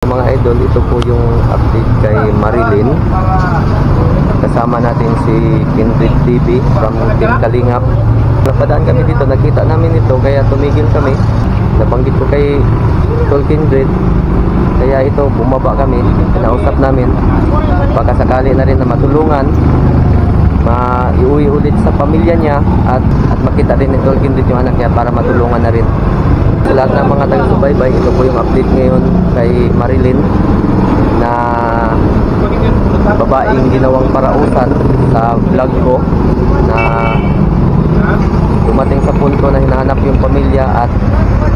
Mga idol, ito po yung update kay Marilyn. Kasama natin si Kindred TV from Team Kalingap. Napadaan kami dito, nakita namin ito, kaya tumigil kami. Nabanggit ko kay Tol Kindred, kaya ito, bumaba kami, kinausap namin. Baka sakali na rin na matulungan, maiuwi ulit sa pamilya niya, at makita din ni Tol Kindred yung anak niya para matulungan na rin. Sa lahat ng mga taga-subaybay, ito po yung update ngayon kay Marilyn na babaeng ginawang parausan sa vlog ko, na dumating sa punto na hinahanap yung pamilya at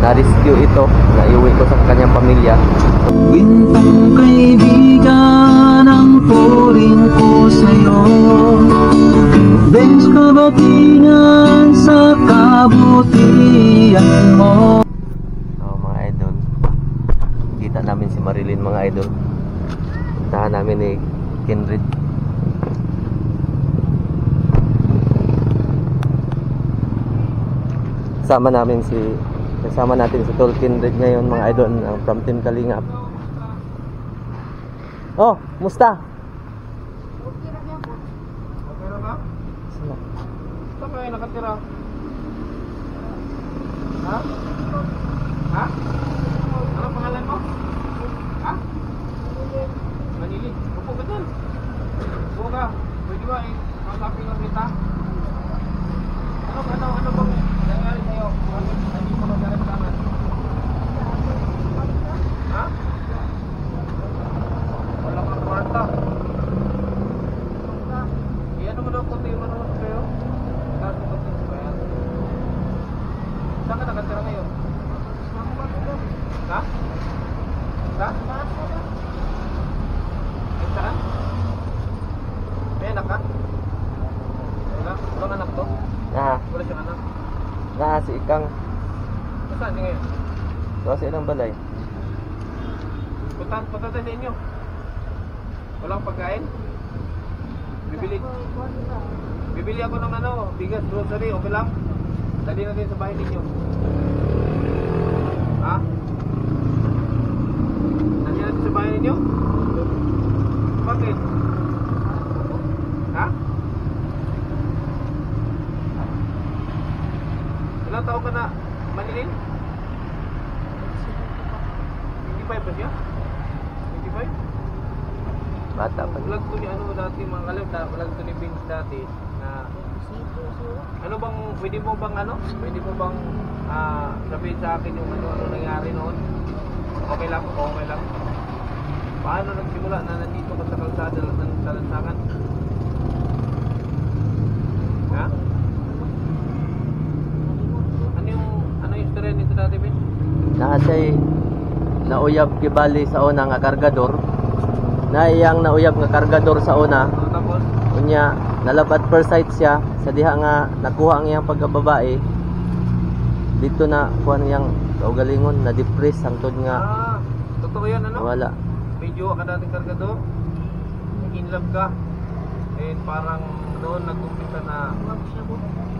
na-rescue ito, na iuwi ko sa kanyang pamilya. Wintang kaibigan ang turing ko sa'yo, Benz kabatingan sa kabutihan mo. Mga idol, kita namin si Marilyn, mga idol. Puntahan namin ni Kindred. Kasama natin si Tol Kindred ngayon, mga idol, from Team Kalingap. Oh, musta? Okay na ba? Saan kayo nakatira? Ha? Ha? Ano pangalan mo? Ha? Manili. Upo ka dun. Upo ka. Pwede ba makasapin lang kita? Ano bang nangyari sa'yo? Hindi ko magkaramdaman. Ha? Wala kang kwarta. Iyan naman ako tayo manood kayo. Saan ko pati ba yan? Saan ka nakatira ngayon? Ha? Ha? Saan? May anak ka? Wala? Ito anak to? Wala siyang anak? Si Ikang. Saan niya ngayon? Sa ilang balay. Punta tayo sa inyo. Walang pagkain? Bibili ako ng bigas, grocery, okay lang? Dali natin sa bahay ninyo. Ha? Dali natin sa bahay ninyo? Bakit? Ha? Ilang taon ka na, Manilin? 25 ba siya? 25? Bata pa. Vlog to ni dati, mga kalim, vlog to ni Vince dati na ano bang, pwede mo bang sabihin sa akin yung ano nangyari noon? Okay lang. Paano nagsimula na nandito ka sa kalsada ng Lansangan? Ha? Ano yung istorya nito dati, Vince? Siya'y nauyab kibali sa una nga kargador. Iyang nauyab nga kargador sa una. Tapos? Unya, nalabat per sight siya. Sa diha nga nakuha ang iyang pagkababae. Dito na kuha niyang kaugalingon, na-depress hangtod nga Totoo yan, ano? wala. Medyo ka dating kargador, in love ka, and parang doon nag-umpisa na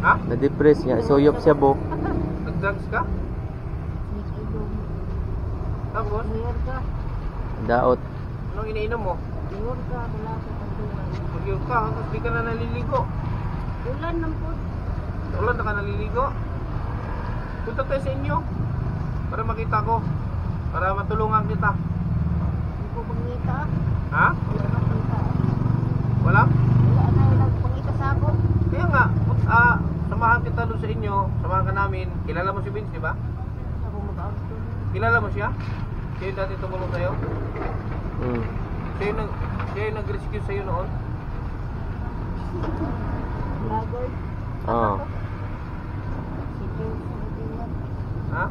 ha? Na-depress niya, suyop siya bo. Nag-drugs ka? Tapos? Daot. Anong iniinom mo? Mag-iog ka, tapos di ka na naliligo. Ulan ng po. Ulan na ka naliligo. Punta tayo sa inyo para makita ko, para matulungan kita. Hindi ko pangita. Ha? Hindi ko pangita. Wala? Wala na yung nagpangita sa ako. Kaya nga, samahan kita doon sa inyo, samahan ka namin. Kilala mo si Vince, di ba? Ako mag-out doon. Kilala mo siya? Siya yung dati tumulong sa'yo? Siya yung nag-rescue sa'yo noon? Vlogger. Oo. Si James. Ha?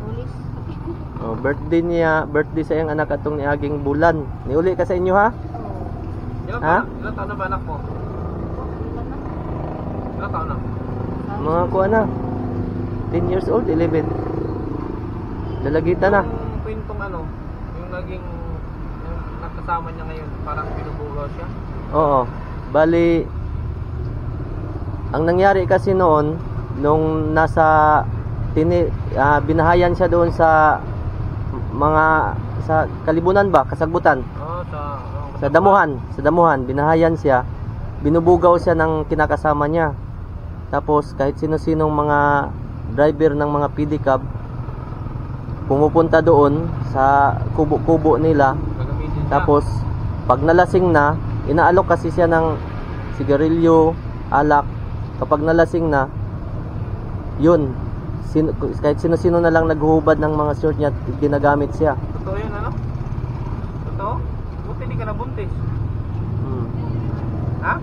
Pulis. Birthday sa iyang anak atong niaging bulan. Niuli ka sa inyo, ha? Ilang taon na ba anak mo? Ilan na? Ilang taon na? Mga kuha na. 10 years old, 11. Lalagita na. Yung kwentong yung naging yung nakasama niya ngayon, parang binubugaw siya. Oo. Bali, ang nangyari kasi noon, nung nasa binahayan siya doon sa mga sa Kalibunan ba, Kasagbutan. Sa Damuhan, binahayan siya. Binubugaw siya ng kinakasama niya. Tapos kahit sino-sinong mga driver ng mga pedicab pumupunta doon sa kubo-kubo nila. Gagamitin ka. Tapos pag nalasing na, inaalok kasi siya ng sigarilyo, alak. Kapag nalasing na, yun, kahit sino-sino na lang naghuhubad ng mga short niya, ginagamit siya. Totoo yun, ano? Totoo? Buti hindi ka nabuntis. Ha?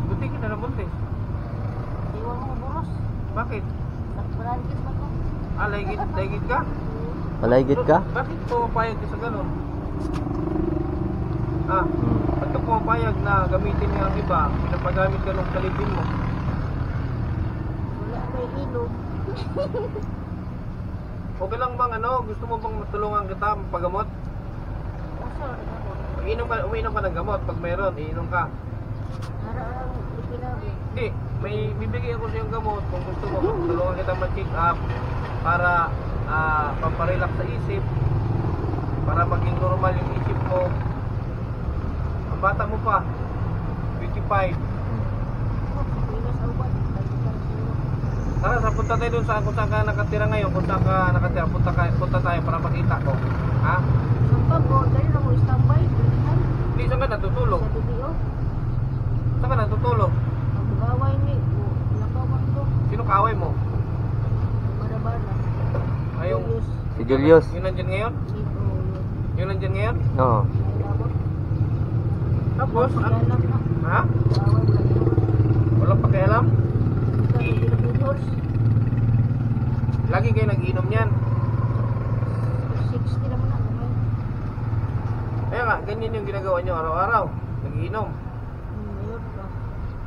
Buti ka na nabuntis. Iwan mo buros. Bakit? Nagbalangkit ba ko? Laigit ka? Malaygit ka? Bakit pumapayag ka sa ganun? Ba't ka pumapayag na gamitin niya ang iba? Pinapagamit ka ng kalibin mo. Wala may ilog. Okay lang bang ano? Gusto mo bang matulungan kita magpagamot? Uso, Umiinom ka ng gamot. Pag meron, iinom ka. Araw-araw ipinabi. Hindi, may bibigyan ko sa yung gamot kung gusto mo. Tulungan kita mag-check up para pamparelax sa isip, para maging normal yung isip mo. Ang bata mo pa, 25. Pinas uban. Tara, punta tayo dun kung saan ka nakatira ngayon, kung saan ka nakatira, punta tayo para makita ko. Ha? Sampa ko, dali na mo istambay. Hindi, saan ka natutulog? Sa BDO. Saan ka natutulog? Ang gaway ni, nakawan ko. Sino kaaway mo? Barabara. Ayong, Si Julius. yun nandyan ngayon? Ito, Yun nandyan ngayon? Oo. nalabot. Tapos, ano? Alam na. Ha? Gaway lang yun. Walang pakialam? Ito, Pilipinos. Lagi kayo nag-inom yan. 60 naman na. Kaya nga, ganyan yung ginagawa nyo araw-araw. Nag-iinom. Mayor ka.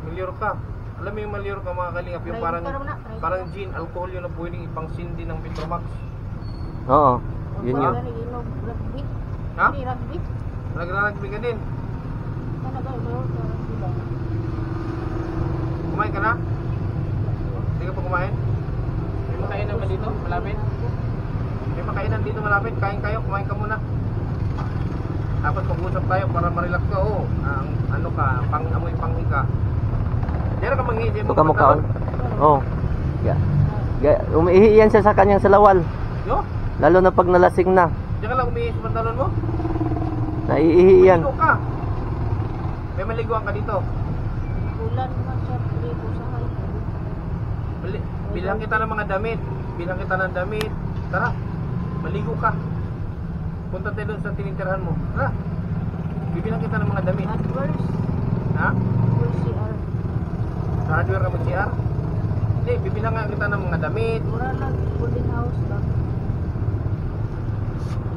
Malyur ka. Alam mo yung malyur ka mga kalingap, yung Try parang ka naman na, try parang ka. gin, alcohol yun na pwedeng ipang sindi ng Petromax. Oo. Yun yun. Rugby. Ha? Hindi, rugby. Nagraragbi ka din. Ano ba, mayor ka, rugby ba? Kumain ka na? Hindi ka pa kumain? May makainan ba dito? Malapit? May makainan dito malapit. Kain kayo, kumain ka muna. Tapos mag-usap tayo para ma-relax ka. Oo, ang ano ka, pang-amoy pang-ika. Diyan ka manghihit. Ito ka mukhaon. Oo. Umiihi yan siya sa kanyang salawal. Yo? Lalo na pag nalasing na. Diyan ka lang umihit sa pantalon mo? Naiihi yan. Maligo ka. May maliguan ka dito. Bulan man sa libo sa high. Bilang kita ng mga damit. Bilang kita ng damit. Tara, maligo ka. Punta tayo doon sa tinitirahan mo. Tara. Bibilang kita ng mga damit. AdWords. Ha? CR. Sa hardware ka mag-CR? Hindi, bibilang nga kita ng mga damit. Mura lang. Golden house lang.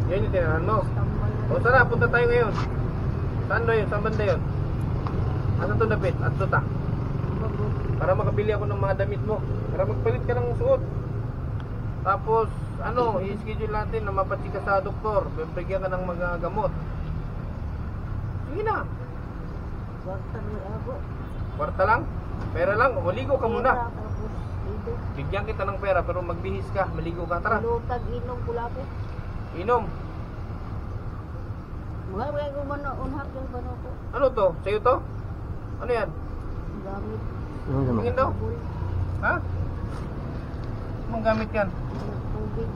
Yan yung tinirahan mo. Tambay lang. O tara, punta tayo ngayon. Saan doon yun? Saan banda yun? Ano to dapit? At tuta. Bago. Para makabili ako ng mga damit mo. Para magpalit ka ng suot. Tapos, ano, i-schedule natin na mapatsik ka sa doktor. Bibigyan ka ng mga gamot. Sige na. Kwarta ni ako. Kwarta lang? Pera lang? Maligo ka muna. Pera, tapos dito. Bigyan kita ng pera pero magbihis ka. Maligo ka. Tara. Lutag inom kulapit. Inom. Mga ko man na unhak yung bano ko. Ano to? Sa'yo to? Ano yan? Gamit. Ano naman? Tingin daw. Bul. Ha? Anong gamit yan? Tubig.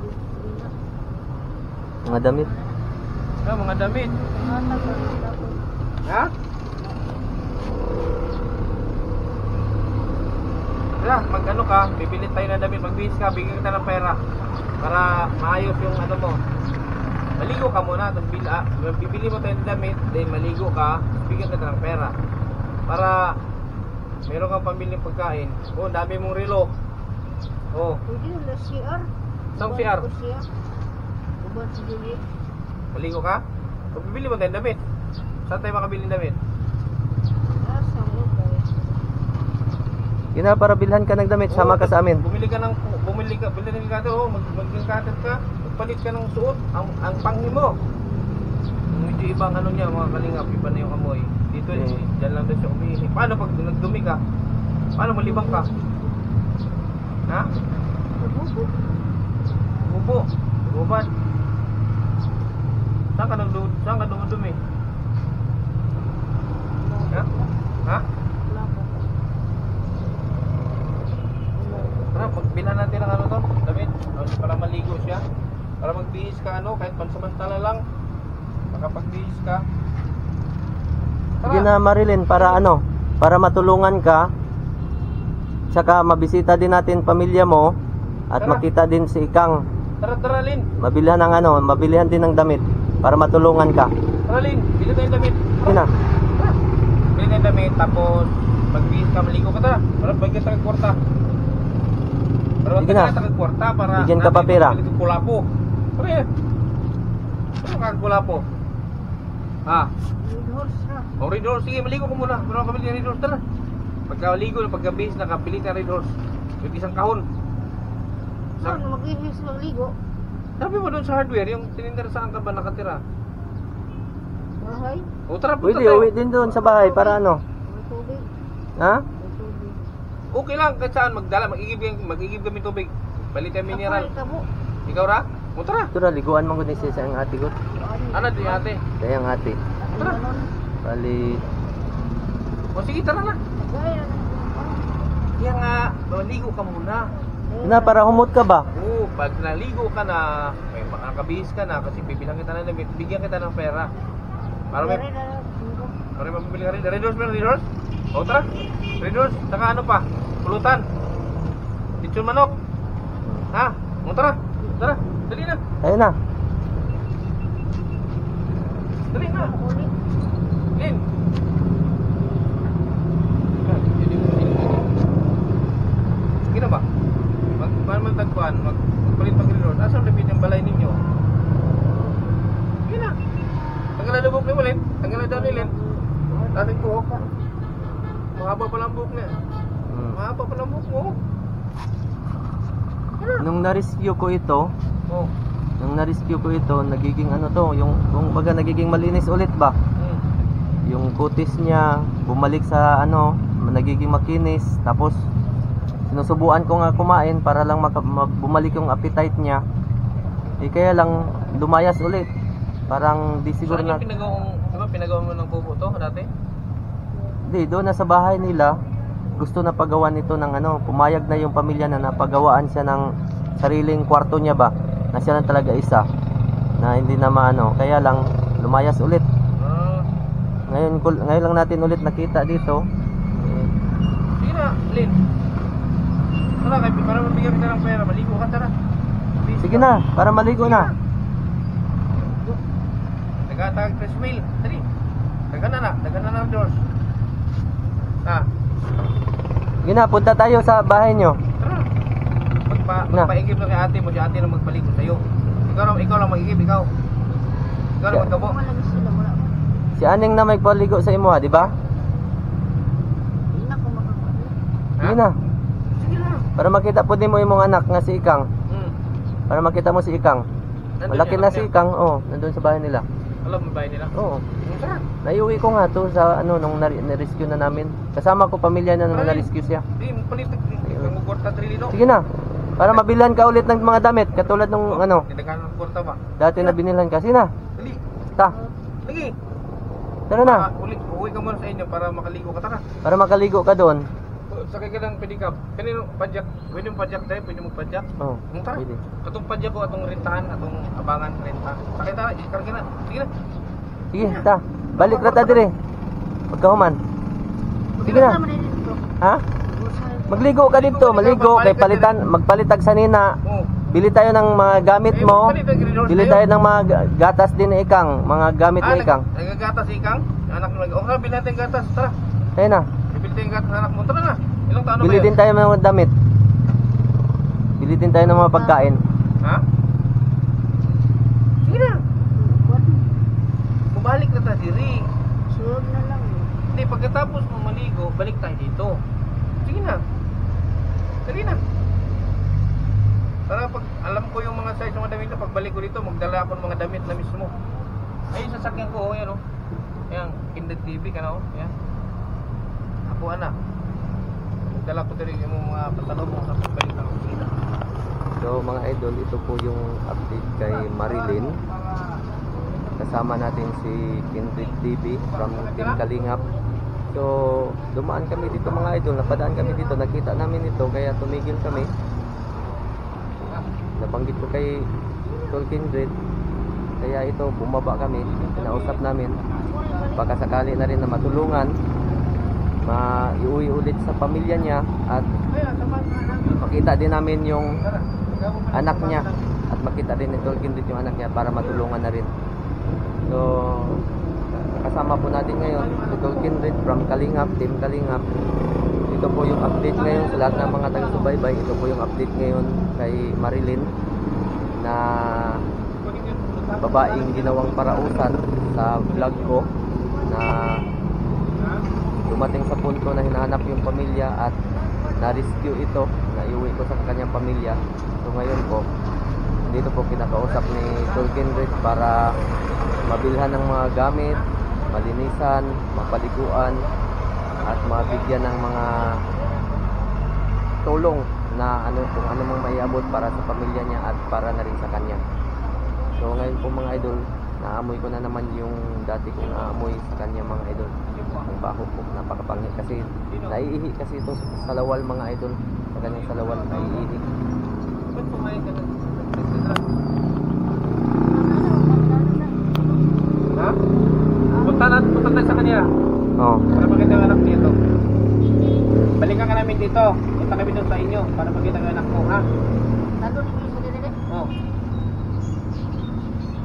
Ina. Mga damit. Ano, mga damit. Pangatag lang ako. Ha? Tara, mag-ano ka, bibili tayo ng damit, magbihis ka, bigyan kita ng pera para maayos yung ano mo. Maligo ka muna, tapos bibili mo tayo ng damit, then maligo ka, bigyan kita ng pera para meron kang pambiling pagkain. Oh, dami mong relo. Oh, Pwede yung last CR. Saan CR? Uban si Julie. maligo ka? O bibili mo tayo ng damit. Saan tayo makabili ng damit? Nasa mo kayo. Yun na, para bilhan ka ng damit. Sama ka sa amin. Bumili ka ng cutter, oh, mag-cutter ka, magpalit ka ng suot, ang panghi mo. Medyo ibang ano niya, mga kalingap, iba na yung amoy. Dito, dyan lang din siya umiihi. Paano pag nagdumi ka? Paano malibang ka? Ha? Bubo. Ubo, ubad. Saan ka dumudumi? Ha? Ha? Wala pa. Tara, pagbilhan natin ng ano to, damit, para maligo siya. Para magbihis ka ano, kahit pansamantala lang. Makapagbihis ka. Sige na Marilyn, para ano, para matulungan ka. Tsaka mabisita din natin pamilya mo at Tara. makita din si Ikang. Tara, Lin. Mabilihan ng ano, mabilihan din ng damit para matulungan ka. Tara, Lin. Bili tayong damit. Sige na. Tara. Bili tayong damit, tapos magbihis ka, maligo ka. Tara, para bagyan sa kwarta. Para Sige bagyan na. sa kwarta, para Bigyan ka pa pera. natin kulapo. Tara yan. Ano ka kulapo? Ha? Red horse ha. O Red Horse, sige, maligo ko muna. Meron ka bili ng Red Horse, tara. Pagkaligo, pagkabihis na, kapili ka Red Horse. Yung isang kahon. Saan mag-ihis magligo? Sabi mo doon sa hardware, yung tinindar saan ka ba nakatira? Bahay? O tara, punta Pwede, tayo. uwi din doon sa bahay para ano. May tubig. Ha? May tubig. Okay lang, kahit saan magdala, mag-igib kami tubig. Balit tayo mineral. Kapal, tabo. Ikaw ra? O tara. Ito na, liguan mo ko din siya sa ang ate ko. Ano di ate? Kaya ang ate. Tara. Bali, O sige, tara na. Gaya na. Kaya nga, maligo ka muna. na para humot ka ba? Oo, pag naligo ka na, may nakabihis ka na, kasi bibilang kita na, bigyan kita ng pera. Para may, para may mabibili ka rin. Red Horse, Red Horse? O tara. Red Horse, saka ano pa? Pulutan. Lechon manok. Ha? O tara. Tara, dali na. Ayun na. Dali na. Lin. Sige na ba? Paano magtagpuan? Magpalit pag Red Horse. Asan repeat yung balay ninyo? Sige na. Tanggal na buhok ni Malin. Tanggal na daw ni Lin. Dating buhok. Mahaba pa lang buhok niya. Mahaba pa lang buhok mo. Nung na-rescue ko ito, Oh. nagiging ano to, yung kung baga nagiging malinis ulit ba? Yung kutis niya bumalik sa ano, nagiging makinis, tapos sinusubuan ko nga kumain para lang bumalik yung appetite niya. Kaya lang lumayas ulit. Parang di siguro Saan na yung pinagawa mo ng kubo to dati? di doon na sa bahay nila. Gusto na pagawan nito ng ano, pumayag na yung pamilya na napagawaan siya ng sariling kwarto niya ba, na siya lang talaga isa, na hindi na maano, kaya lang lumayas ulit. Ngayon lang natin ulit nakita dito. Sige na, Lin. Tara, para mabigyan kita ng pera, maligo ka, tara. Sige na, para maligo na. Nagkatag press mail, dali. Dagan na ng doors. Sige na, punta tayo sa bahay nyo. Tara. Na. Magpaigib lang kay ate mo, si ate lang magpaligo sa'yo. Ikaw lang mag-igib, ikaw. Ikaw lang magkabo. Malagis sila, wala pa. Si Aning na may paligo sa imo, di ba? Hindi na ko makapalik. Sige na, Sige na. para makita po din mo imong anak nga si Ikang. Para makita mo si Ikang. Nandun Malaki siya, na alam si niya. Ikang, oh, nandun sa bahay nila. Alam mo ba nila? Oo. Tara. Naiuwi ko nga to sa ano nung na-rescue na namin. Kasama ko pamilya na nung Ay. na-rescue siya. Di, palitig. Ang mugorta 3 lino. Sige na. Para mabilhan ka ulit ng mga damit katulad nung ano, Tindagan ng kwarta ba? dati na binilhan ka. Sige na. Dali. Ta. Lagi. Tara na. Uwi ka muna sa inyo para makaligo ka. Tara. Para makaligo ka doon. Sakay ka ng pedicab. Kanino padyak? Pwede yung padyak tayo? Pwede mo padyak? Oh. Tara. Pwede. Katong padyak ko, atong rentahan, atong abangan renta. Sakay tara, ikarga na. Sige na. Sige, ta. Balik ra ta dire. Pagkahuman. Sige na. Ha? Magligo ka dito, maligo kay palitan, magpalitag sa nina. Oo. Bili tayo ng mga gamit mo. Bili tayo ng mga gatas din ni Ikang, mga gamit ni Ikang. Nagagatas si Ikang? Anak mo nag- Okay, bilhin natin yung gatas. Tara. Ayun na. Bibili tayo yung gatas anak mo. Tara na. Ilang taon na Bili ba din tayo ng mga damit. Bili din tayo ng mga pagkain. Ha? Sige na. Bumalik na tayo diri. Sunod na lang. Hindi, pagkatapos mo maligo, balik tayo dito. Sige na. Sige na. Para pag alam ko yung mga size ng mga damit na pagbalik ko dito, magdala ako ng mga damit na mismo. Ay, sasakyan ko, oh, yan, oh. Yan, Kindred TV ka na, oh. Yan. Ako, anak. Magdala ko dito yung mga pasalubong sa pagbalik ako. Sige na. So mga idol, ito po yung update kay Marilyn. kasama natin si Kindred TV from Team Kalingap. So dumaan kami dito mga idol, napadaan kami dito, nakita namin ito kaya tumigil kami. Nabanggit ko kay Tol Kindred, kaya ito bumaba kami, kinausap namin baka sakali na rin na matulungan, maiuwi ulit sa pamilya niya at makita din namin yung anak niya at makita din ni Tol Kindred yung anak niya para matulungan na rin. So kasama po natin ngayon si Tol Kindred from Kalingap, Team Kalingap. Ito po yung update ngayon sa lahat ng mga taga-subaybay. Ito po yung update ngayon kay Marilyn na babaeng ginawang parausan sa vlog ko na dumating sa punto na hinahanap yung pamilya at na-rescue ito, na iuwi ko sa kanyang pamilya. So ngayon po dito po kinakausap ni Tol Kindred para mabilhan ng mga gamit, malinisan, mapaliguan at mabigyan ng mga tulong na kung ano mang maiabot para sa pamilya niya at para na rin sa kanya. So ngayon po mga idol, naamoy ko na naman yung dati kong naamoy sa kanya mga idol. Ang baho po, napakapangit kasi naiihi kasi ito sa salawal mga idol. Sa kanyang salawal naiihi. Ha? Punta tayo sa kanya. Oh. Para makita yung anak dito. Balikan ka namin dito. Punta kami doon sa inyo para makita yung anak mo, ha? Nandun yung sa dili. Oo.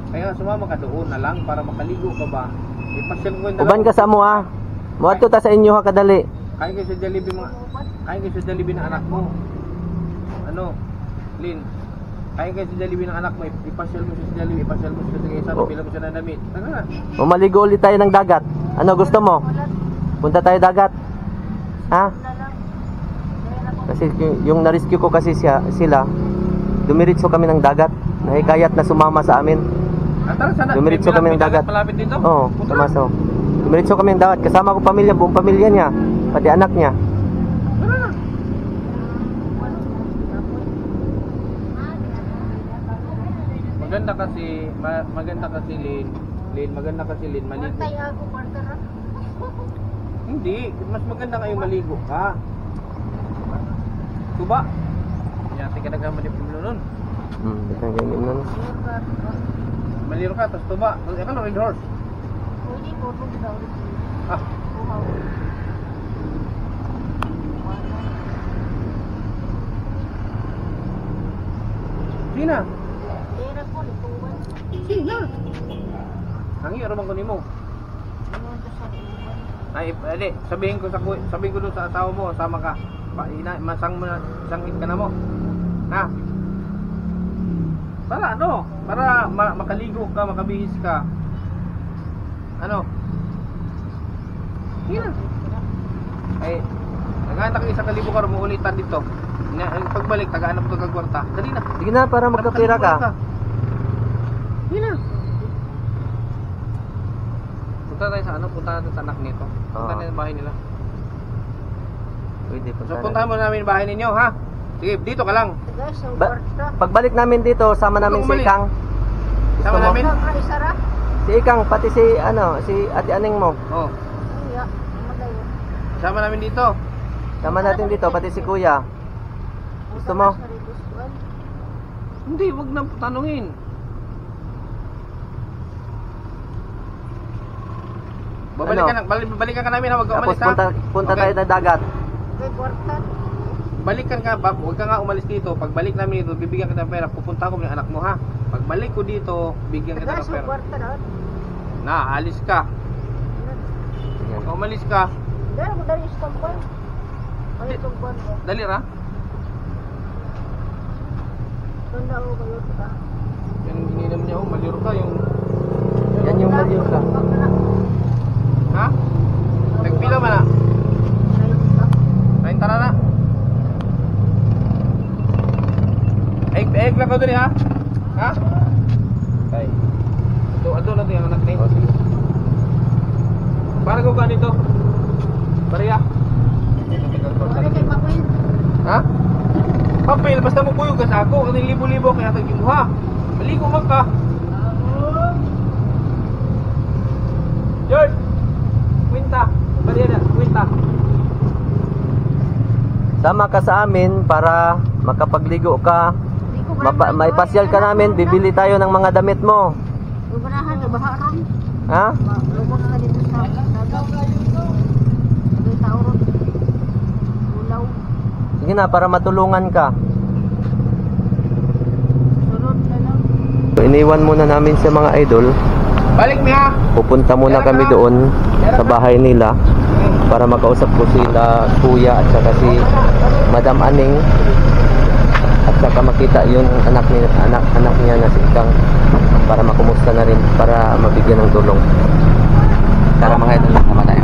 Kaya sumama ka doon na lang para makaligo ka ba? Ipasyan ko yung Uban ka sa mo ha. Muadto ta sa inyo ha kadali. Kain kayo sa Jollibee mga... Kain kayo sa Jollibee ng anak mo. Ano? Lin. Kain kayo sa Jollibee ng anak mo. Ipasyal mo sa Jollibee. Ipasyal mo sa Tagaysa. Oh. Pila mo siya ng damit. Tanga na. Mamaligo ulit tayo ng dagat. Ano gusto mo? Punta tayo dagat. Ha? Kasi yung na-rescue ko kasi sila, dumiritso kami ng dagat. Nahikayat na sumama sa amin. Tara sana. Dumiritso kami ng dagat. Malapit dito. Oo, tumaso. Dumiritso kami ng dagat. Kasama ko pamilya, buong pamilya niya. Pati anak niya. Tara na. Maganda kasi Lin. Maganda kasi Lin, maligo. Tayo ako, partner. Hindi, mas maganda kayo maligo ka. Tuba. Yan, tingnan ka naman yung nun. Isang ganyan nun. Maliro ka, tapos tuba. Ikaw na red horse. Pwede po, pwede daw. Ah, Uhaw. Sina. Tira po, lituwan. Sina. Hangi, ano bang kunin mo? Ano ito sa lituwan? Ay, edi, sabihin ko doon sa asawa mo, sama ka. Masangit ka na mo. Ha? Para ano? Para makaligo ka, makabihis ka. Ano? Sige na. Ay, naghanap ka isang kalibo ka, rumuulitan dito. Pagbalik, tagaan mo ito kagwarta. Dali na. Sige na, para magkapira ka. Sige na. Punta tayo sa ano? Punta natin sa anak nito. Punta natin sa bahay nila. Pwede, punta So puntahan mo namin yung bahay ninyo, ha? Sige, dito ka lang. Guys, ang kwarta. Pagbalik namin dito, sama namin si Bumalik. Ikang. Sama Gusto mo? namin. Ang isara. Si Ikang, pati si Ate Aning mo. Oh, Iya, madayo. sama namin dito. Sama natin dito, pati si Kuya. Gusto mo? Hindi, wag na tanungin. Balikan ka namin, ha? Wag ka Tapos umalis, ha? punta Okay. tayo na dagat. Kay kwarta. Balikan ka, wag ka nga umalis dito. Pagbalik namin dito, bibigyan kita ng pera. Pupunta ko ng anak mo, ha? Pagbalik ko dito, bigyan kita Guys, ng ang pera. kwarta daw. Na, alis ka. Yan. Pag umalis ka, Dahil mo dali sa tampan. Ay, tampan ko. dali ra. Tanda ko kayo ka. Yan ininom niya, oh, maliro ka yung... Yan yung malyo ka. Ha? Nagpila man na. Kain tara na. Egg lang ko dun, ha? Ha? Okay. Ito na ito yung anak niya. O, sige. Para ko ganito. Bariya. Ano kay Makuin? Ha? Papel, basta mo kuyog ka sa ako. Kasi libo-libo kaya tag-imuha. Maligo man ka. sama ka sa amin para makapagligo ka. May pasyal ka namin, bibili tayo ng mga damit mo. Ubarahan, baharan. Ha? Lubog ka dito sa taurot. Ulaw. Sige na, para matulungan ka. Sunod na lang. So, iniwan muna namin sa mga idol. Balik niya. Pupunta muna kami doon sa bahay nila para makausap ko sila kuya at saka si Madam Aning at saka makita yung anak niya na si Ikang para makumusta na rin para mabigyan ng tulong. Tara mga idol, sama tayo.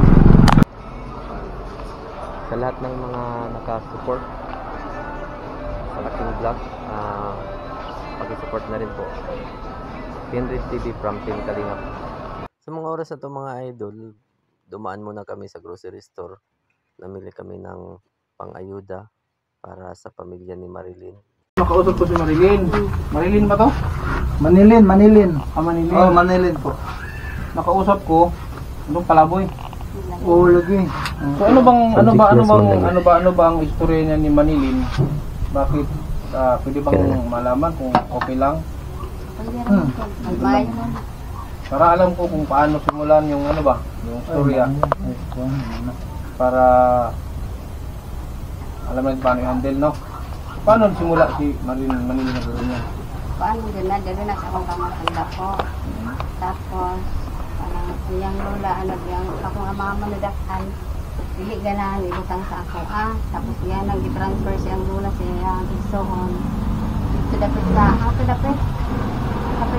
Sa lahat ng mga nakasupport sa aking vlog, pag-support na rin po. Kinrid TV from Team Kalingap. Sa mga oras na ito mga idol, dumaan muna kami sa grocery store. Namili kami ng pang-ayuda para sa pamilya ni Marilyn. Nakausap ko si Marilyn. Marilyn ba to? Manilin. Manilyn. Oh, Manilin po. Nakausap ko. Anong palaboy? Oo, lagi. So ano bang istorya niya ni Manilyn? Bakit pwede bang malaman kung okay lang? Para alam ko kung paano simulan yung yung storya. Para alam natin paano i-handle, no? Paano simula si Manilyn na gawin niya? Paano din na, dito na sa akong kamatanda ko. Tapos, parang iyang lola, yung akong mama na dakhan. Dili ganahan, ibutang sa ako. Tapos yan, nag-transfer siyang lola sa iyang isohon. Ito dapat sa, dapat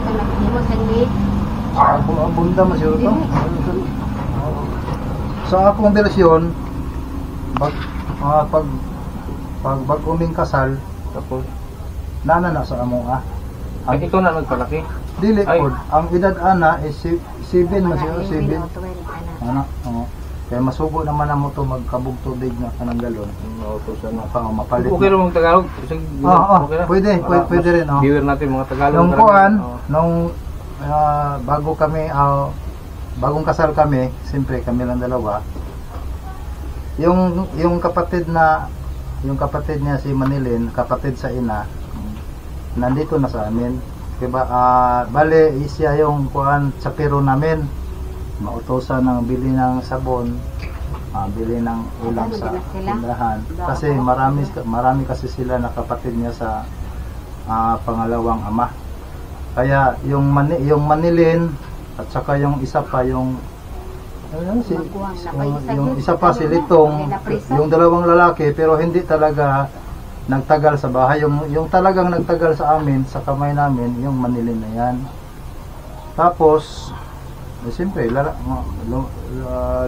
ang naghimo sa gate. Ang bunda mo siguro to? Sa akong version, pag uming kasal, tapos nana na sa among Ay, ikaw na nagpalaki? dili Ay. pod. Ang edad ana is 7 man siguro, 7. Ana, oo. Kaya masubo naman na mo to magkabog tubig na kanang galon. Nautosan na. Mapalit. Okay rin mga Tagalog? Okay na? Pwede rin. Oh. Viewer natin mga Tagalog. Nung karamihan. kuan, Oo. nung bago kami, bagong kasal kami, siyempre kami lang dalawa. Yung kapatid niya si Manilyn, kapatid sa ina, nandito na sa amin. Diba, bale, siya yung kuan sa pero namin. Mautosan ng bili ng sabon, bili ng ulam sa tindahan. Kasi marami kasi sila na kapatid niya sa pangalawang ama. Kaya yung Manilyn at saka yung isa pa yung isa pa si Litong, yung dalawang lalaki pero hindi talaga nagtagal sa bahay. Yung talagang nagtagal sa amin, sa kamay namin, yung Manilyn na yan. Tapos siyempre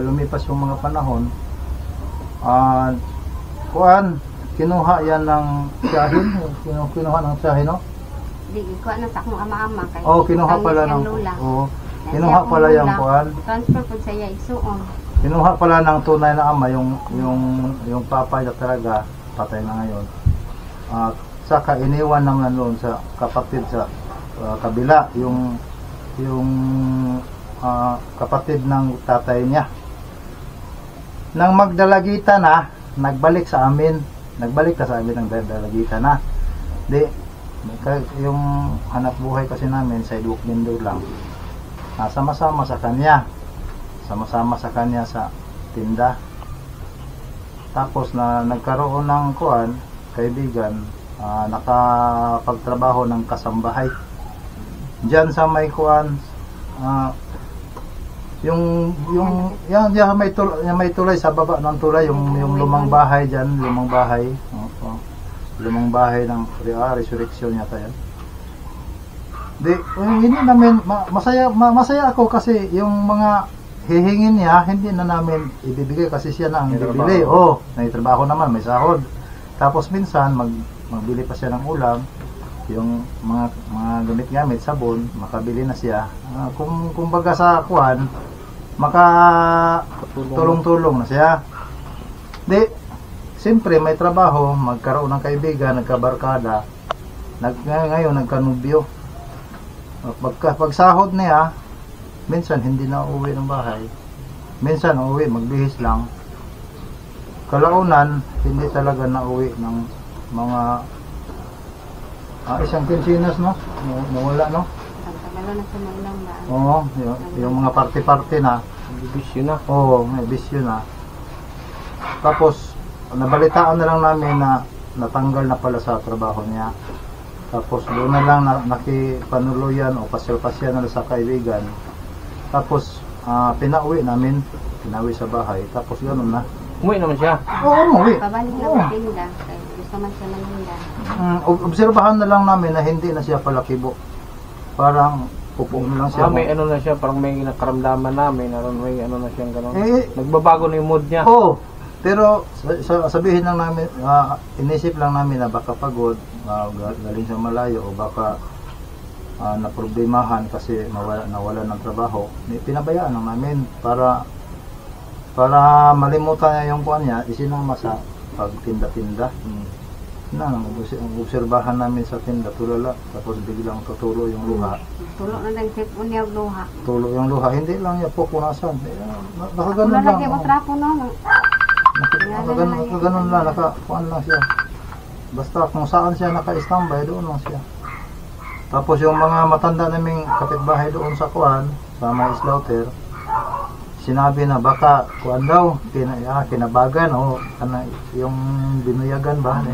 lumipas yung mga panahon, kinuha yan ng tiyahin, kinuha ng tiyahin, no? Di, ikuha na sa akong ama-ama. Kinuha pala ng kinuha pala yung kuan. Transfer po sa iya isuon. Kinuha pala ng tunay na ama yung papa niya talaga, patay na ngayon. Saka iniwan naman noon sa kapatid sa kabila yung kapatid ng tatay niya. Nang magdalagita na, nagbalik na sa amin ng dalagita na. Yung hanap buhay kasi namin sa Iduk Mindor lang. Sama-sama sa kanya sa tinda. Tapos na nagkaroon ng kaibigan, nakapagtrabaho ng kasambahay. Diyan sa may yung may tulay sa baba ng tulay, yung lumang bahay diyan, lumang bahay ng resurrection yata yan. Hindi namin masaya ako kasi yung mga hihingin niya hindi na namin ibibigay kasi siya na ang bibili. May trabaho naman, may sahod. Tapos minsan magbili pa siya ng ulam, yung mga gamit-gamit, sabon, makabili na siya. Kumbaga sa kuan, tulong-tulong na siya. Siyempre may trabaho, magkaroon ng kaibigan, nagkabarkada, ngayon nagkanubyo. Pag sahod niya, minsan hindi na uuwi ng bahay, minsan uuwi, magbihis lang. kalaunan hindi talaga nauwi ng mga isang kinsinas, no? Nawala, no? Ang tagalo na sa maulang ba? Oo, yung mga party-party na. Bisyo na. Oo, may bisyo na. Tapos, nabalitaan na lang namin na natanggal na pala sa trabaho niya. Tapos, doon na lang nakipanuluyan o pasyal-pasyal na sa kaibigan. Tapos, pinauwi namin. Pinauwi sa bahay. Tapos, gano'n na. Umuwi naman siya. Oo, umuwi. Pabalik na Oo. sa tinda. Kaya gusto man siya maninda. Obserbahan na lang namin na hindi na siya palakibo. Parang pupo na lang siya. May ano na siya, parang may nakaramdaman namin, may ano na siyang gano'n. Eh, Nagbabago na yung mood niya. Oo. Pero sabihin lang namin, inisip lang namin na baka pagod, galing sa malayo o baka naproblemahan kasi nawala ng trabaho. Pinabayaan lang namin para malimutan niya yung kuan niya, isinama sa pagtinda-tinda. Obserbahan namin sa tinda, tulala, tapos biglang tutulo yung luha. Tulog na lang sip unya og luha. Tulo yung luha, hindi lang niya po punasan. Baka Ako ganun na lang. lagi mo trapo no. Nakaganon lang, nakakuan lang siya. Basta kung saan siya naka-standby, doon lang siya. Tapos yung mga matanda naming kapitbahay doon sa kuan, sa may slaughter, sinabi na baka kuan daw, kinabagan o yung binuyagan ba,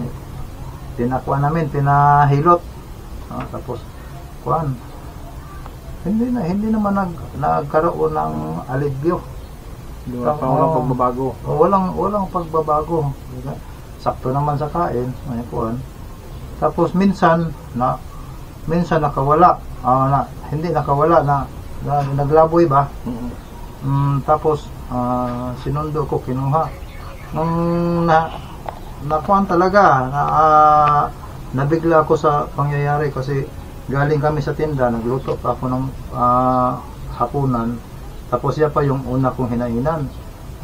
tinakuan namin, tinahilot. Tapos kuan, hindi naman nagkaroon ng alibyo. Walang pagbabago. Walang pagbabago. Sakto naman sa kain, may kuan. Tapos minsan nakawala. Hindi nakawala na naglaboy ba? Tapos sinundo ko, kinuha. Nung nakuan talaga, nabigla ako sa pangyayari kasi galing kami sa tinda, nagluto pa ako ng hapunan. Tapos siya pa yung una kong hinainan.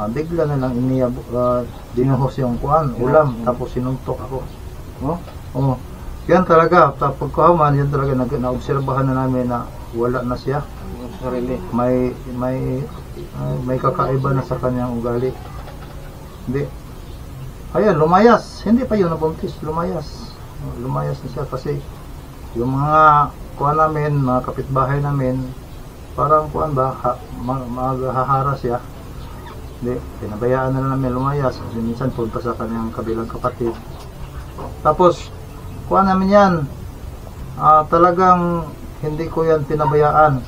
Bigla na lang dinuhos yung kuan, ulam, tapos sinuntok ako. Oh. Yan talaga, tapos pagkahaman, yan talaga naobserbahan na namin na wala na siya. Sarili. May kakaiba na sa kanyang ugali. Hindi. Ayan, lumayas. Hindi pa yun nabuntis, lumayas. Lumayas na siya kasi yung mga kuan namin, mga kapitbahay namin, parang kuan ba, maghahara siya. Hindi, pinabayaan na lang namin lumayas kasi minsan punta sa kanyang kabilang kapatid. Tapos kuan namin yan, talagang hindi ko yan pinabayaan.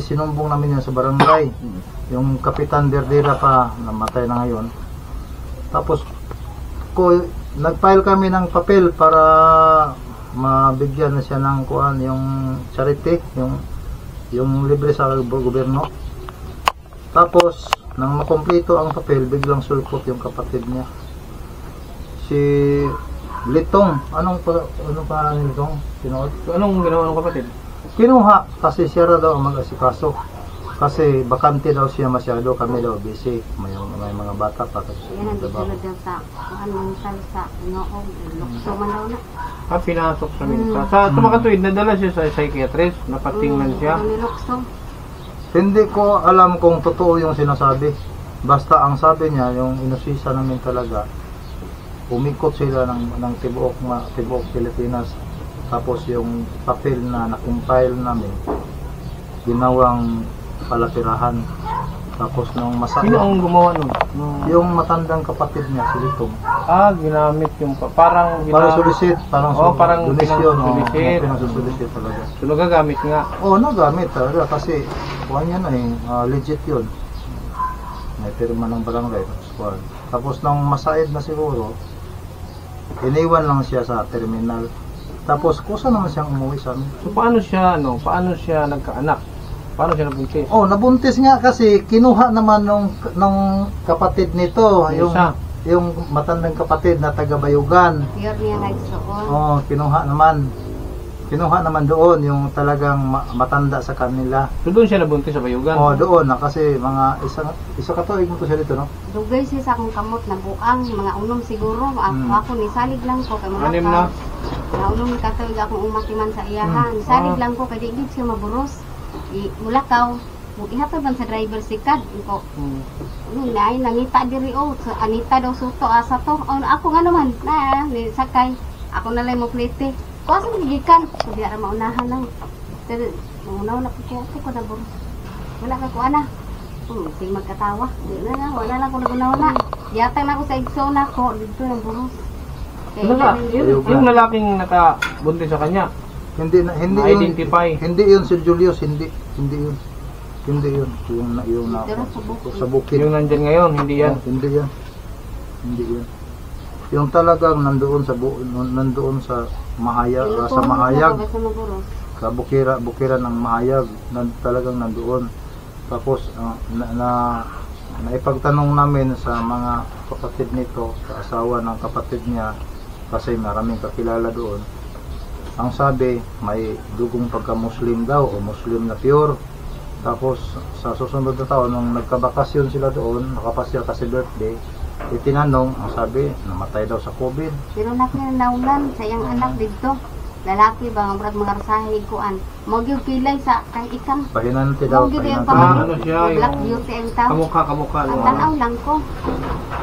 Sinumbong namin yan sa barangay. Yung Kapitan Derdera pa, namatay na ngayon. Tapos nag-file kami ng papel para mabigyan na siya ng kuan, yung charity, yung libre sa gobyerno. Tapos nang makumpleto ang papel, biglang sulpot yung kapatid niya, si Litong. Anong pangalan ni Litong? Anong ginawa ng kapatid? Kinuha kasi siya raw daw ang mag-asikaso kasi bakante daw siya masyado, kami daw busy, may mga bata pa kasi Yan ang disulod daw sa kuan sa noong lukso man daw na. Pinasok sa minsa. Sa tumakatuwid, nadala siya sa psychiatrist, napatingnan siya. Nilukso. Hindi ko alam kung totoo yung sinasabi. Basta ang sabi niya, yung inusisa namin talaga, umikot sila ng tibuok Pilipinas. Tapos yung papel na nakumpile namin, ginawang palapirahan. Tapos nung Sino ang gumawa nun? yung matandang kapatid niya, si Litong. Ginamit yung parang Sulisit, parang parang donasyon, pinasulisit. pinasulisit talaga. So nagagamit nga. Nagamit talaga kasi kuhan yan legit yun. May pirma ng barangay. Tapos nang masaid na siguro, iniwan lang siya sa terminal. Tapos kusa naman siyang umuwi sa amin. So paano siya nagkaanak? Paano siya nabuntis? Nabuntis nga kasi kinuha naman nung kapatid nito, yung matandang kapatid na taga Bayugan. Pure niya nagsuon. Kinuha naman doon yung talagang matanda sa kanila. So doon siya nabuntis sa Bayugan? Doon na kasi mga isa katuig mo to siya dito, no? Dugay siya sa akong kamot na buang, mga unom siguro. Ako nisalig lang ko kay mga Anim na? unom katuig akong umatiman sa iyahan. Nisalig lang ko kay di gid siya maburos. Mulakaw. ihatod man sa driver si Kad ko. Hmm. Nay nangita diri o sa Anita daw suto asa to. Ako nga naman na ni sakay. Ako na lang mo plete. Ko asa gigikan? So di ara maunahan lang. Pero unaw na ko na buro. Wala ka ko ana. Sige magkatawa. Di na wala lang ko naguna-una. Yatang na ako sa Igsona ko dito ng buros. Ano ba? Yung lalaking nakabuntis sa kanya, Hindi Na-identify. Hindi yun si Julius, hindi yun. Hindi yun. Yung na Pero sa bukid. sa bukid. yung nandyan ngayon, hindi yan. Hindi yan. Hindi yan. Yung talagang nandoon sa Mahayag, sa Mahayag, Sa Maburos. sa bukira ng Mahayag, talagang nandoon. Tapos naipagtanong namin sa mga kapatid nito, sa asawa ng kapatid niya, kasi maraming kakilala doon. Ang sabi, may dugong pagka-Muslim daw o Muslim na pure. Tapos sa susunod na taon, nung nagkabakasyon sila doon, nakapasya kasi birthday, itinanong, ang sabi, namatay daw sa COVID. Pero nakinaulan sa iyang anak dito. Lalaki ba ang brad mga rasahe kuan. Mo gyud kilay sa kang ikang. Pahinanti daw. Mo gyud yung pahinanti. ano siya, Black yung- beauty ang tao. Kamukha. Ang tanaw lang ko.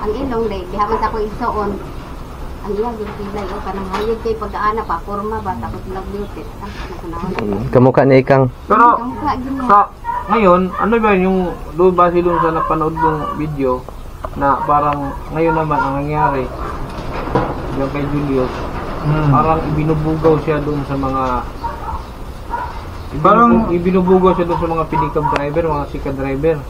Ang ilong day, diha man sa ko igsoon. Ang iya gyud kilay o kanang hayod kay pag-aana pa forma ba tapos black beauty. Kamukha ni Ikang. Pero Kamukha gyud niya. sa ngayon, ano ba yung doon base doon sa napanood ng video na parang ngayon naman ang nangyari yung kay Julius, parang ibinubugaw siya doon sa mga ibinubugaw siya doon sa mga pedicab driver, mga sika driver.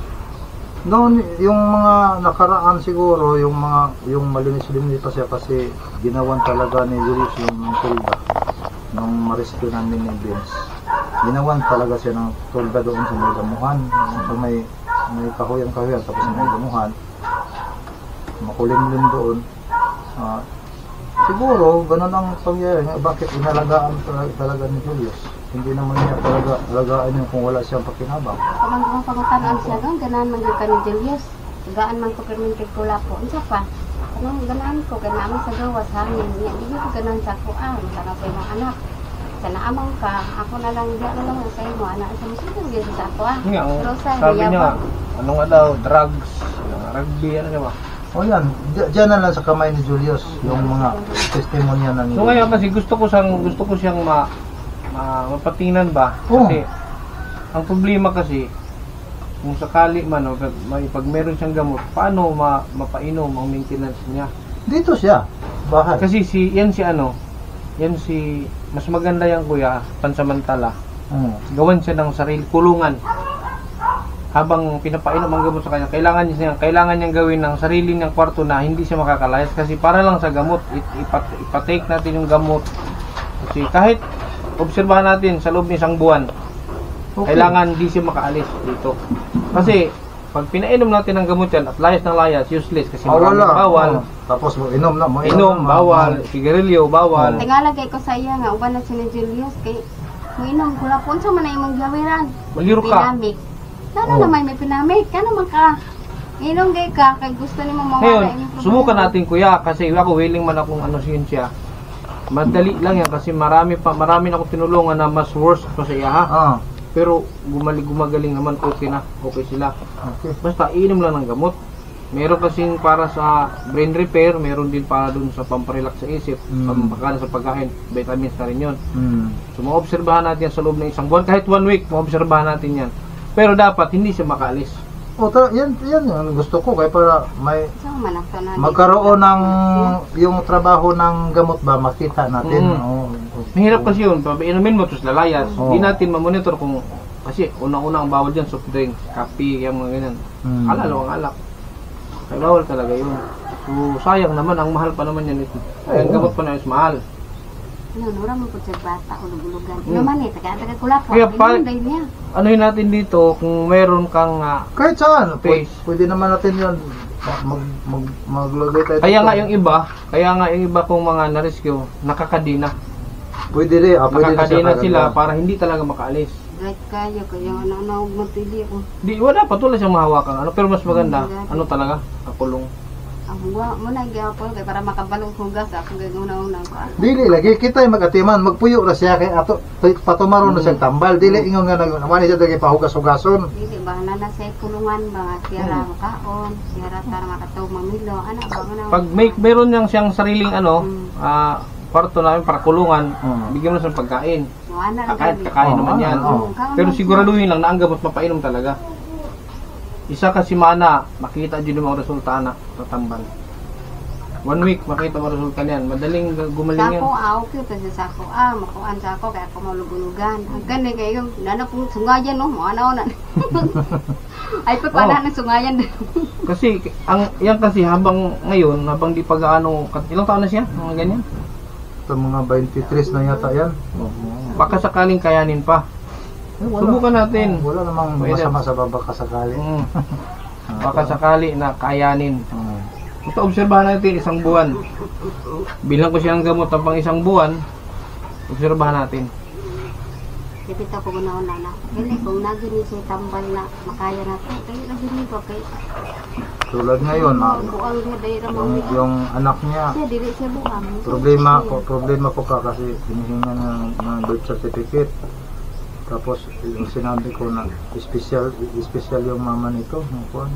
Noon, yung mga nakaraan siguro, yung malinis-linis pa siya kasi ginawan talaga ni Julius yung tulda nung ma-rescue namin ni Vince. Ginawan talaga siya ng tulda doon sa may damuhan. So may kahuyan-kahuyan tapos may damuhan. Makulimlim doon. Siguro, ganun ang pangyayari. Bakit inalagaan talaga ni Julius? Hindi naman niya talaga alagaan yun kung wala siyang pakinabang. Kamang pangutan siya doon ganan man gyud ka ni Julius. Gaan man ko permin kay Kulapo. Unsa pa? Anong ganan ko kanami sa gawas hangin. Niya di ko ganan sa kuan kana ko mga anak. Sana amang ka, ako na lang diya na lang sa imo ana sa musudo gyud sa ako ah. Nga, Pero sabi niya, ano nga daw, drugs, rugby, ano siya ba? O yan, dyan na lang sa kamay ni Julius yung mga testimonya ng So ngayon kasi gusto ko siyang mapatingnan ba? Kasi ang problema kasi kung sakali man o pag meron siyang gamot, paano mapainom ang maintenance niya? Dito siya, bahay. Kasi yan si mas maganda yan kuya, pansamantala. Gawan siya ng sarili kulungan. Habang pinapainom ang gamot sa kanya, kailangan niyang gawin ng sarili niyang kwarto na hindi siya makakalayas kasi para lang sa gamot, ipatake natin yung gamot. Kasi kahit obserbahan natin sa loob ng isang buwan, kailangan hindi siya makaalis dito. Kasi pag pinainom natin ang gamot yan at layas ng layas, useless kasi maraming bawal. Tapos mo inom na, Bawal, sigarilyo, bawal. Tingala kay ko sa iya nga uban na si ni Julius kay muinom ko la punsa man na imong gawiran. Maliro ka. Pinamik. Lalo na may pinamik. Kano man ka? Inom gay ka kay gusto nimo mawala Ngayon, imong problema. subukan natin kuya kasi ako willing man akong siya. Madali lang yan kasi marami na akong tinulungan na mas worse pa sa iya ha. Pero gumagaling naman, okay sila. Okay. Basta inom lang ng gamot. Meron kasing para sa brain repair, meron din para dun sa pamparelax sa isip, pampakana sa pagkain, vitamins na rin yun. So maobserbahan natin yan sa loob ng isang buwan, kahit 1 week, maobserbahan natin yan. Pero dapat hindi siya makaalis. Yan yung gusto ko kaya para may So man ako na magkaroon ng yung trabaho ng gamot ba makita natin. Mahirap kasi yun, inumin mo tapos lalayas. Oo. Hindi natin mamonitor kung kasi unang-una ang bawal dyan, soft drinks, kape, yung mga ganyan. Alalo ang alak. Kaya bawal talaga yun. So sayang naman, ang mahal pa naman yan ito. Ang gamot pa na is mahal. nura mo pud sa bata ulog-ulogan. Inuman ni taga Kulapo. Kaya Inuman day niya. Anuhin natin dito kung meron kang Kahit saan, Face. pwede naman natin yun maglagay tayo. kaya nga yung iba kung mga na-rescue, nakakadina. Pwede rin, pwede Nakakadina rin sila para hindi talaga makaalis. Right kayo kaya ano magtili ko. Di wala patuloy siyang mahawakan. Pero mas maganda, ano talaga, kulong. Ang muna gyapon kay para makabalong hugas ako gay una-una ko. Dili lagi kita magatiman, magpuyo ra siya kay ato patumaro na siyang tambal. Dili ingon nga nagwani siya dagay pahugas-hugason. Dili ba na sa kulungan ba sira makaon, sira para makataw mamilo. Ana ba na. Pag meron niyang siyang sariling kwarto namin para kulungan, bigyan mo sa pagkain. Ana Kakain naman yan. Pero siguraduhin lang na ang gamot mapainom talaga. Isa kasi mana, makita dyan yung mga resulta na sa tambal. 1 week, makita mo resulta niyan. Madaling gumaling yan. Sako, okay pa sa sako. Makuan sa ako, kaya ako malugulugan. Ang ganda kayo, nana pong sungayan, no? Mga na. Ay, pa pala ng sungayan. Kasi, yan kasi habang ngayon, habang di pag-ano, ilang taon na siya? Mga ganyan. Ito mga 23 na yata yan. Baka sakaling kayanin pa. Subukan natin. Wala namang Pwede. masama sa baka sakali. Baka sakali na kayanin. Ito, obserbahan natin isang buwan. Bilang ko siya ng gamot pang isang buwan, obserbahan natin. Dipita ko muna na. Hindi, kung nagini siya tambal na makaya natin. Kaya nagini ko, kaya Tulad ngayon, buang dia dahil ramang yung anak niya, siya, dili siya buang. problema ko ka kasi hinihinga ng birth certificate. Tapos yung sinabi ko na special yung mama nito, kuan.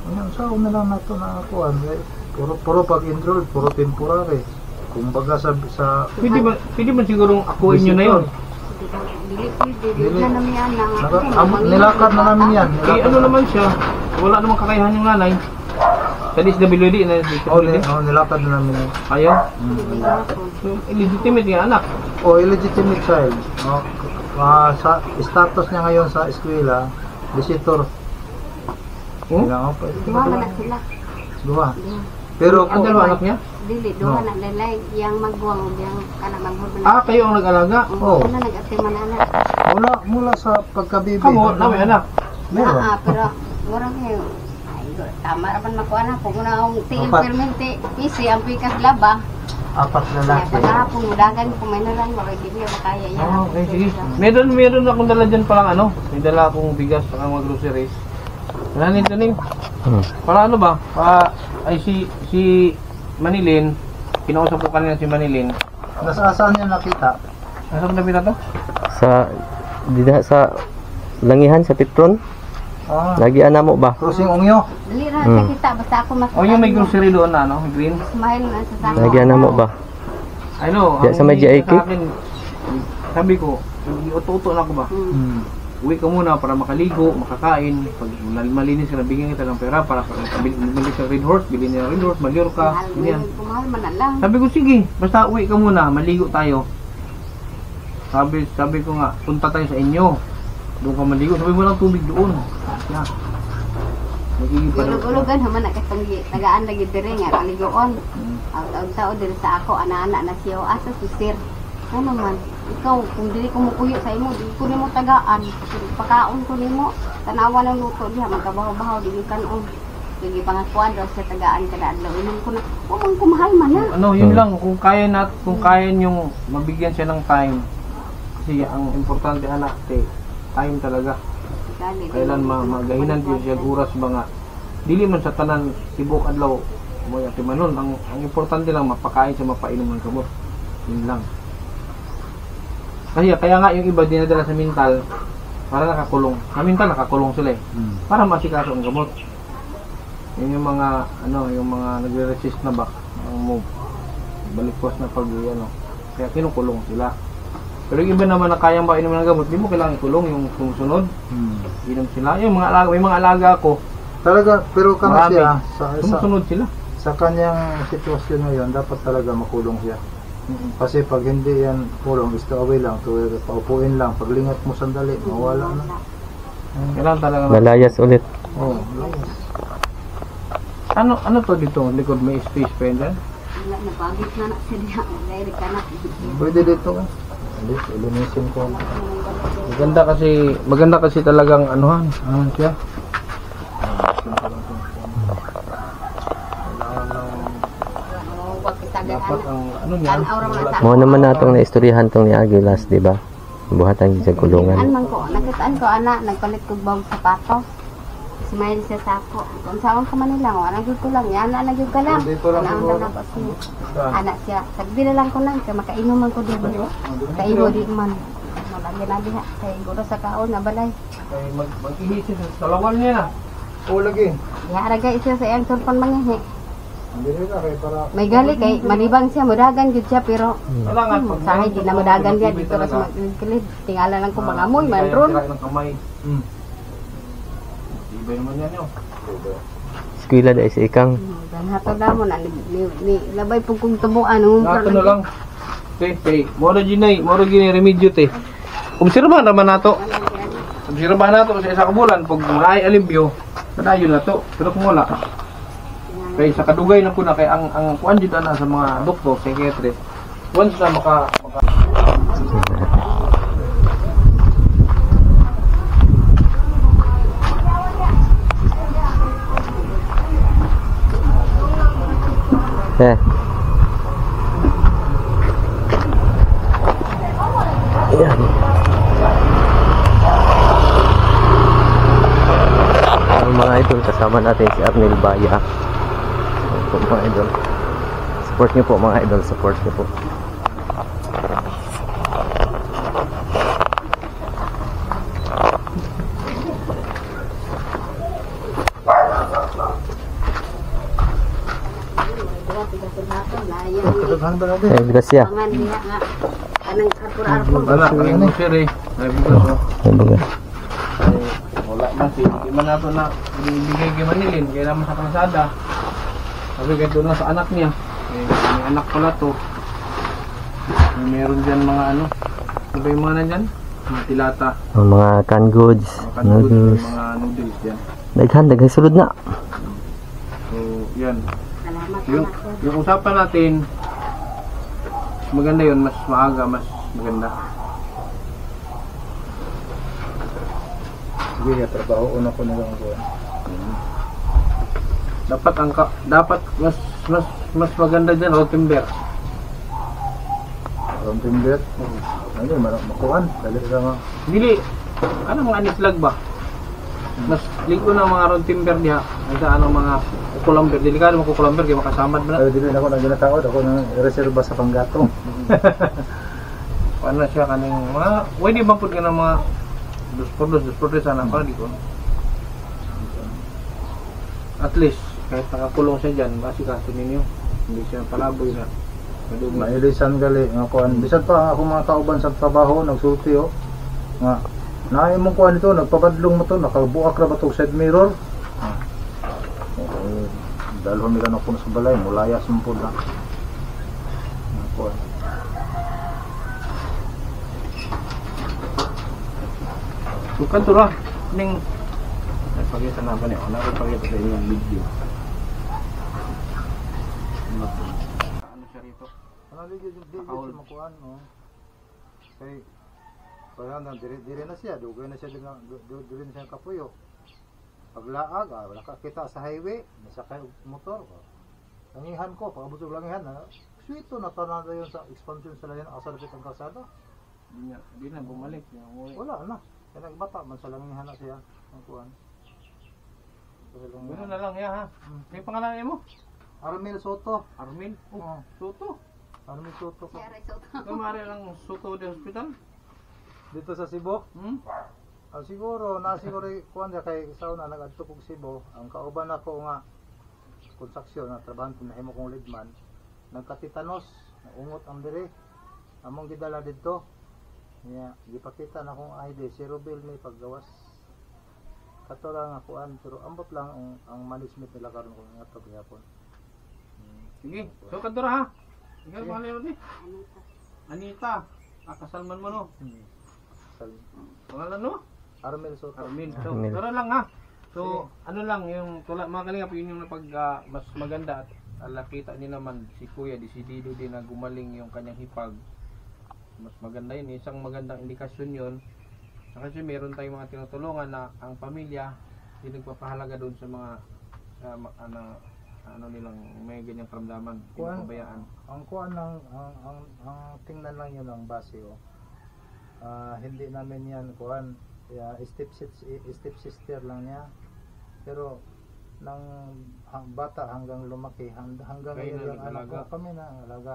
Ano sa na lang nato na kuan, puro pag-enroll, puro temporary. Kumbaga sa Pwede ba sigurong akuin nyo na yun? Dili na namin yan na nilakad na namin yan. Ano naman siya? Wala namang kakayahan yung nanay. Sa DSWD na Nilakad na namin yan. ayaw. So, illegitimate yung anak. Illegitimate child. Sa status niya ngayon sa eskwela, visitor. Hmm? Duha na sila. Dua. Pero Ang dalawa anak niya? Dili, duha na nila yang magbuwang yang kana maghod. Kayo ang nag-alaga? Oo. Ano nag-atiman anak? mula sa pagkabibi. Kamo, na may anak. Meron. Pero murang kayo. Tama raman makuha na kung una akong tiil permente. Isi ang pikas laba. 4 Kaya lalaki. pagkahapon mudagan kung may nalang bakit hindi makaya yan. Okay, sige. Meron akong dala dyan palang may dala akong bigas sa mga groceries. Wala nito ning. Para ano ba? Si Manilin, kinausap ko kanina si Manilin. Nasaan niya nakita? Nasaan na to? Sa langihan sa Petron. Lagi ana mo ba? Cruising Ongyo. Dali ra nakita basta ako mas. O yung may grocery doon na, green. Smile na sa sako. Lagi ana mo ba? I know. Diya sa may GIK? Sabi ko, uto-uto na ako ba? Uwi ka muna para makaligo, makakain. Pag malinis ka na, bigyan kita ng pera para bili sa Red Horse, bili niya Red Horse, maglaro ka. Ganyan. Kumahal man na lang. Sabi ko, sige, basta uwi ka muna, maligo tayo. Sabi ko nga, punta tayo sa inyo. Doon ka maligo. Sabi mo lang tubig doon. Yeah. Magiging pa daw. Ulog-ulogan naman na katong tagaan lagi dire nga kaligoon. Ang tao dire sa ako ana-ana na siya asa si sir. Ano man, ikaw kung dili ko mukuyo sa imo, dili ko nimo tagaan. Pakaon ko nimo, tanawa ng luto diha magkabaho-baho dili kanon. Sige pangakuan daw sa tagaan kada adlaw. Inom ko na, o man kumahal man na. Yun lang, kung kaya niyong mabigyan siya ng time. Kasi ang importante anak, time talaga. Kailan magahinan din siya oras ba nga. Dili man sa tanan tibok adlaw mo ati manon, ang importante lang mapakain siya, mapainom ng gamot. Yun lang. Kaya nga yung iba dinadala sa mental para nakakulong. Sa mental nakakulong sila para masikaso ang gamot. Yun yung mga yung mga nagre-resist na ba ang move. Balikwas na kaya kinukulong sila. Pero yung iba naman na kayang ba inom ng gamot, di mo kailangan ikulong yung sumusunod. Inom sila. Yung mga alaga, may mga alaga ako. Talaga, pero kamo Marami. siya Sumusunod sila. sa kanyang sitwasyon ngayon, dapat talaga makulong siya. Kasi pag hindi yan kulong, away lang, paupuin lang, paglingat mo sandali, mawala na. Kailangan talaga. Malayas ulit. Oh, Ano to dito? Likod may space pa yun dyan? Wala na bagit na na siya. Direct ka na. pwede dito. Ilinisin ko. Maganda kasi talagang siya. Dapat ang niya. Mo naman natong naistoryahan tong ni Agilas, di ba? Buhatan sa kulungan. An man ko, nakitaan ko ana, nagpalit ko bawang sapatos. Smile siya sa ako. Kung saan ka man nila, anak ko lang. Yan, anak ko lang. Dito lang Anak siguro. ko siya. Anak siya. Sabi na lang ko lang, kaya makainuman ko din. Kaino di man. Malagi na diha. Kaya guro sa kaon na balay. Kay mag-ihisi sa salawan niya na. O lagi. Iharaga siya sa iyang tulpan mangihi. Hindi rin na kay para May gali kay malibang siya, mudagan gud siya pero Kailangan pag sahay di na mudagan dia dito ra sa magkilid. Tingala lang ko mangamoy man ron. ng kamay. Ibay naman yan yun. Eskwela dahil sa ikang. Dan hatod na mo na ni labay pug kung tubuan ng Nato na lang. Te, moro ginay remedyo te. Obserbahan naman nato. Obserbahan nato sa isa ka bulan pag maay alibyo, kadayon na to. Pero kung wala, kay sa kadugay na ko na kay ang kuan jud ana sa mga doktor, psychiatrist. Once na maka Eh. Ayan. Ang mga idol, kasama natin si Arnel Baya. Ayan po mga idol. Support niyo po mga idol, support niyo po. kadaghan ba natin? Eh, grasya. Pangan diha nga anang arpur-arpur. ana kay sir eh. Ay bugas. Ayan baga. Wala man si di man nato na bigay kay Manilin kay naman sa kalsada. Sabi kay doon na sa anak niya. May anak pala to. Meron diyan mga ano. Ano ba yung mga nandyan? Mga tilata. Ang mga canned goods, Mga noodles. noodles. Mga noodles yan. Daghan, daghan sulod na. So, yan. Salamat Yung, anak ko. yung usapan natin, maganda yun. Mas maaga, mas maganda. Sige, trabaho una ko na lang ako. Dapat mas maganda dyan, Rotember. Ang timber. Ano, makuhan. Dali ka nga. Dili, ano mga anislag ba? Mas ligo na mga Rotember diha. Ay sa ano mga kukulamber. Delikado mga kukulamber, kaya makasamad ba na? Ay, dili na ako na ginatawad. Ako na reserva sa panggatong. Paano siya kaning mga, pwede bang po ka ng mga 2x2 sana para di ko. At least, kahit nakakulong siya dyan, masikaso ninyo. Hindi siya palaboy na. Madumi. Mailisan gali nga kuan. Bisan pa ako mga kauban sa trabaho nagsulti oh. Nga naay mong kuan ito nagpabadlong mo to nakabuak ra ba tog side mirror. Dalhon nila na ko sa balay mulayas mo pud na. Nga kuan. Sukan to ra. Ning nagpakita na ba niya? Nagpakita sa inyo ang video. Ano siya rito? Ano ligi di mo kuan oh. Kay para na dire na siya dugay na siya dire na siya kapuyo. Paglaag wala ka kita sa highway nasakay og motor ko. Langihan ko pagabot og langihan na sweeto na tanan dayon sa expansion sa layan asar kitang kalsada. Di na bumalik. Wala na. Kaya nagbata man sa langihan na siya. Ang kuan. Gano'n na lang ya ha. May pangalan niya mo? Armel Soto. Armin? Oo. Soto. Armel Soto ko. Kaya resort. Kumari lang Soto de Hospital? Dito sa Cebu. Siguro na siguro kuan dia kay isaw na nagadto kog Cebu. Ang kauban ako nga konstruksyon na trabaho ko nahimo kong lidman. Nagkatitanos, naungot ang dire. Among gidala didto. Niya, gipakita na akong ID, zero bill may paggawas. Kato lang ako pero ambot lang ang management nila karon kung nga to gyapon. Sige, so kadura ha. Ikaw pangalan mo ni? Anita. Kasalman mo no? Pangalan mo? Armel Soto. Armin. So, Armin. tara lang ha. So, ano lang yung tula mga kalingap yun yung napag mas maganda at nakita niyo naman si Kuya desidido din na gumaling yung kanyang hipag. Mas maganda yun, isang magandang indikasyon yun. Kasi meron tayong mga tinutulungan na ang pamilya hindi nagpapahalaga doon sa mga ano nilang may ganyang karamdaman, Kuwan, pinapabayaan. ang kuan ng ang tingnan lang yun ang base oh. Hindi namin yan kuan step sister lang niya. Pero bata hanggang lumaki, hanggang Kayo na yung anak ko, nag-alaga. kami na ang alaga.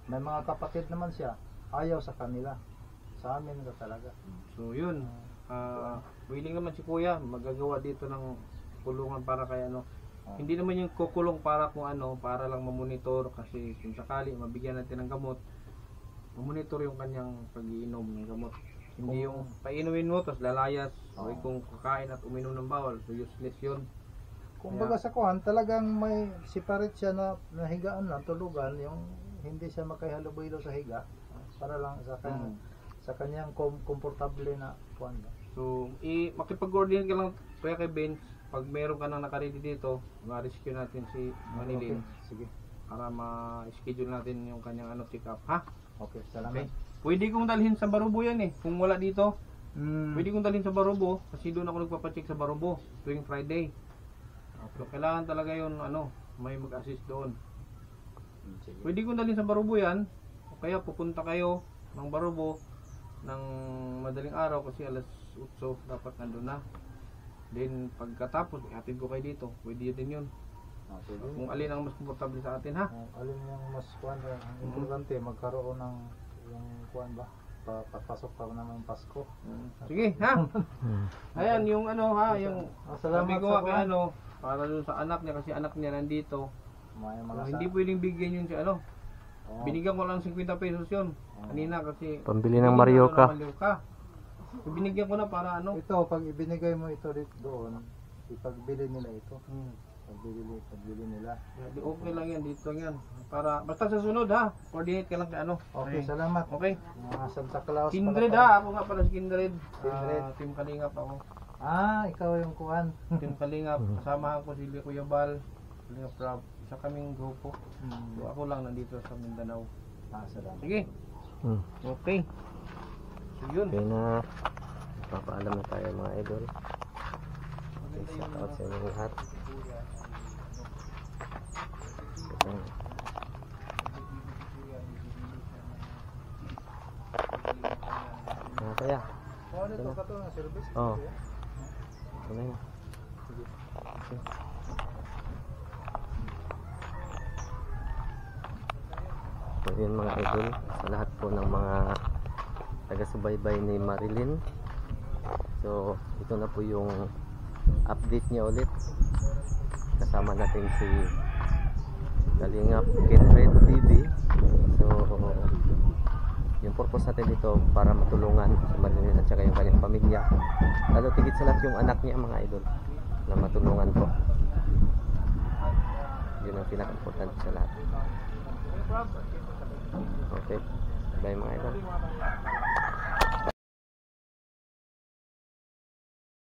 May mga kapatid naman siya, ayaw sa kanila. Sa amin ka talaga. So yun, willing naman si kuya magagawa dito ng kulungan para kay ano. Hindi naman yung kukulong para kung ano, para lang mamonitor kasi kung sakali mabigyan natin ng gamot, mamonitor yung kanyang pag-iinom ng gamot. Hindi yung painumin mo tapos lalayas o kung kakain at uminom ng bawal, so useless yun. Kung baga sa kuhan, talagang may separate siya na higaan lang, tulugan, yung hindi siya makahalubilo sa higa para lang sa kanyang komportable na kuhan ba. So, makipag-coordinate ka lang kaya kay Benz pag meron ka nang nakaredy dito, ma-rescue natin si Manilin Okay, sige. para ma-schedule natin yung kanyang ano check-up, ha? Okay, salamat. Okay. Pwede kong dalhin sa Barubo yan eh. Kung wala dito, pwede kong dalhin sa Barubo kasi doon ako nagpapacheck sa Barubo tuwing Friday. So, kailangan talaga yun, ano, may mag-assist doon. Sige. Pwede kong dalhin sa Barubo yan. O kaya pupunta kayo ng Barubo ng madaling araw kasi alas 8 dapat nandun na. Then pagkatapos, ihatid ko kayo dito. Pwede din yun. Sige. Kung alin ang mas komportable sa atin, ha? Alin yung mas kuhan ba? Ang importante, magkaroon ng yung kuhan ba? Papasok pa naman yung Pasko. Sige, ha? Ayan, yung ano, ha? Yung Salamat sabi ko sa kay kuhan. ano, para dun sa anak niya kasi anak niya nandito. May So, mga hindi pwedeng bigyan yun si ano. Oo. Binigyan ko lang 50 pesos yun. Kanina kasi Pambili ng Marioka. So, binigyan ko na para ano. Ito, pag ibinigay mo ito dito doon, ipagbili nila ito. Pagbili nila. Okay lang yan, dito lang yan. Para, basta sa sunod ha, coordinate ka lang kay ano. Okay, salamat. Okay. Mga Santa Claus. Kindred pala. ha, ako nga pala si Kindred. Kindred. Team Kalingap ako. Ikaw yung kuhan. Team Kalingap, kasamahan ko si Kuya Bal, Kalingap Rob. Isa kaming grupo. So, ako lang nandito sa Mindanao. Salamat. Sige. Okay. So yun. Okay na. Papaalam na tayo mga idol. Okay, shout out sa inyo lahat. Kaya. Ano ito ka to ng service? Oo. Ito na yun. Okay. So yun mga idol, sa lahat po ng mga taga-subaybay ni Marilyn. So ito na po yung update niya ulit. Kasama natin si Kalingap Kindred TV. So yung purpose natin dito para matulungan si Marilyn at saka yung kanyang pamilya. Lalo tigit sa lahat yung anak niya mga idol na matulungan po. Yun ang pinaka-importante sa lahat. Okay. Bye mga idol.